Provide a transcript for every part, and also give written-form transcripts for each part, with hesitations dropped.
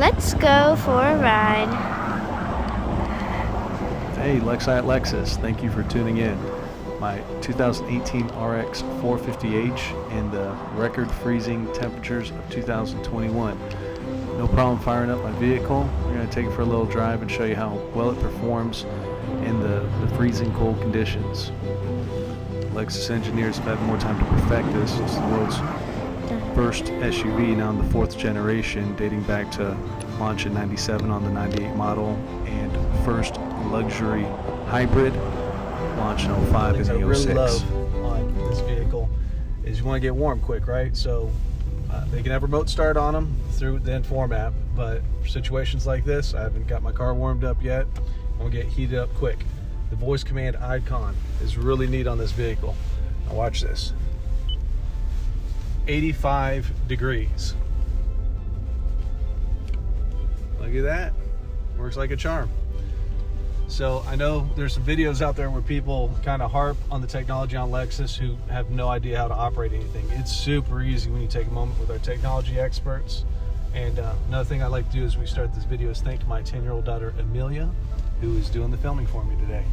Let's go for a ride. Hey, Alexai at Lexus, thank you for tuning in. My 2018 RX 450h in the record freezing temperatures of 2021. No problem firing up my vehicle. We're going to take it for a little drive and show you how well it performs in the freezing cold conditions. Lexus engineers have had more time to perfect this. It's the world's first SUV, now in the 4th generation, dating back to launch in 97 on the 98 model, and first luxury hybrid, launch in 05 and 06. What I really love on this vehicle is you want to get warm quick, right? So they can have remote start on them through the Inform app, but for situations like this, I haven't got my car warmed up yet. I'm going to get heated up quick. The voice command icon is really neat on this vehicle. Now watch this. 85 degrees. Look at that. Works like a charm. So I know there's some videos out there where people kind of harp on the technology on Lexus who have no idea how to operate anything. It's super easy when you take a moment with our technology experts. And another thing I like to do as we start this video is thank my 10-year-old daughter, Amelia, who is doing the filming for me today.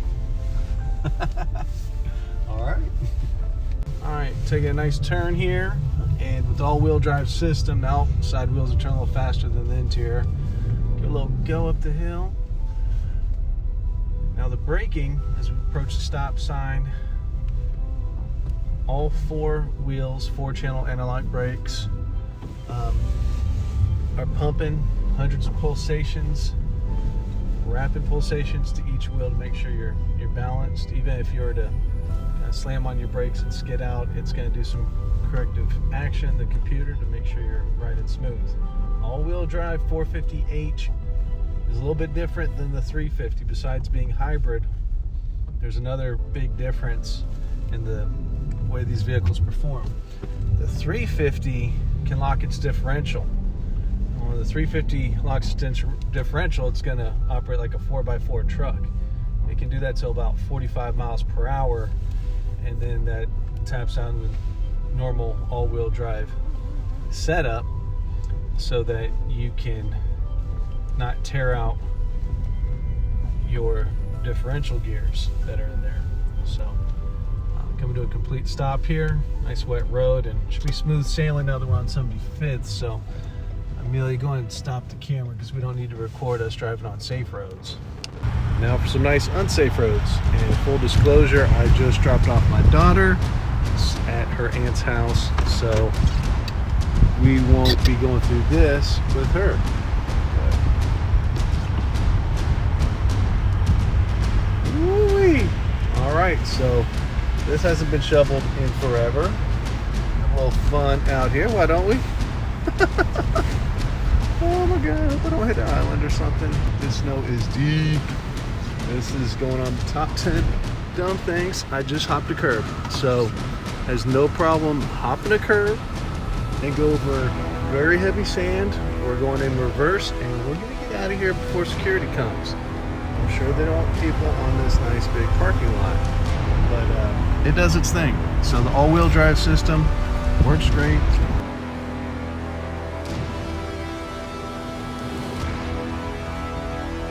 All right, taking a nice turn here, and with the all-wheel drive system, the outside wheels are turning a little faster than the interior. Get a little go up the hill. Now the braking, as we approach the stop sign, all 4 wheels, 4-channel analog brakes, are pumping hundreds of pulsations, rapid pulsations to each wheel to make sure you're balanced. Even if you were to slam on your brakes and skid out, it's going to do some corrective action, the computer, to make sure you're right and smooth. All-wheel drive 450h is a little bit different than the 350. Besides being hybrid, there's another big difference in the way these vehicles perform. The 350 can lock its differential. When the 350 locks its differential, it's going to operate like a 4x4 truck. It can do that till about 45 miles per hour, and then that taps out with normal all-wheel drive setup so that you can not tear out your differential gears that are in there. So coming to a complete stop here. Nice wet road, and should be smooth sailing now that we're on 75th. So Amelia, go ahead and stop the camera because we don't need to record us driving on safe roads. Now for some nice unsafe roads. And full disclosure, I just dropped off my daughter at her aunt's house, so we won't be going through this with her. Woo-wee. All right, so this hasn't been shoveled in forever. A little fun out here, why don't we? Oh my God, I hope I don't hit an island or something. This snow is deep. This is going on the top 10 dumb things. I just hopped a curb, so has no problem hopping a curb and go over very heavy sand. We're going in reverse, and we're gonna get out of here before security comes. I'm sure they don't want people on this nice big parking lot, but it does its thing. So the all-wheel drive system works great.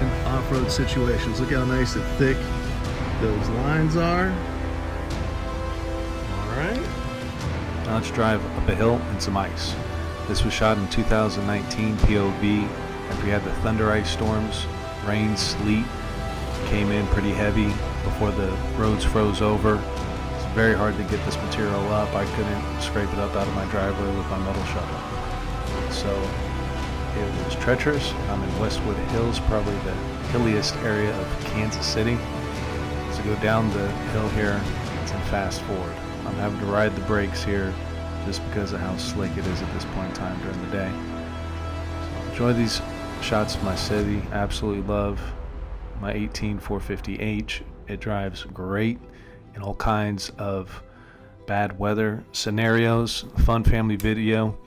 In off-road situations, look how nice and thick those lines are. All right. Now let's drive up a hill and some ice. This was shot in 2019 POV after we had the thunder ice storms, rain, sleet, came in pretty heavy before the roads froze over. It's very hard to get this material up. I couldn't scrape it up out of my driveway with my metal shovel. So it was treacherous. I'm in Westwood Hills, probably the hilliest area of Kansas City. So go down the hill here, it's in fast forward. I'm having to ride the brakes here just because of how slick it is at this point in time during the day. So enjoy these shots of my city. Absolutely love my 18 450h. It drives great in all kinds of bad weather scenarios. Fun family video,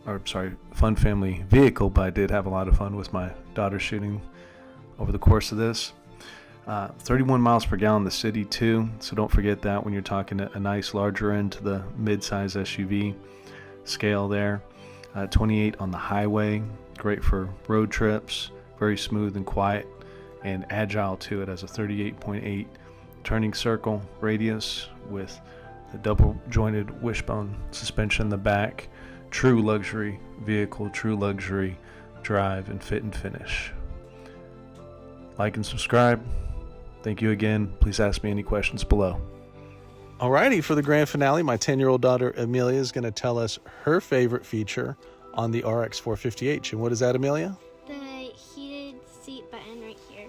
or sorry, fun family vehicle, but I did have a lot of fun with my daughter shooting over the course of this. 31 miles per gallon in the city too, so don't forget that when you're talking a nice larger end to the mid-size SUV scale there. 28 on the highway, Great for road trips, very smooth and quiet, and agile too. It has a 38.8 turning circle radius with the double jointed wishbone suspension in the back. True luxury vehicle, true luxury drive and fit and finish. Like and subscribe. Thank you again. Please ask me any questions below. Alrighty, for the grand finale, my 10-year-old daughter Amelia is going to tell us her favorite feature on the RX 450H. And what is that, Amelia? The heated seat button right here.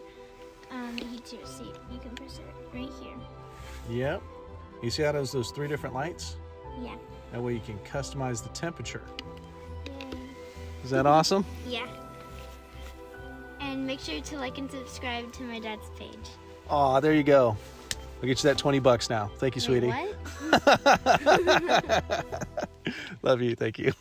The heats your seat. You can press it right here. Yep. You see how it has those 3 different lights? Yeah. That way you can customize the temperature. Yay. Is that awesome? Yeah. And make sure to like and subscribe to my dad's page. Aw, there you go. I'll get you that $20 now. Thank you, sweetie. Wait, what? Love you. Thank you.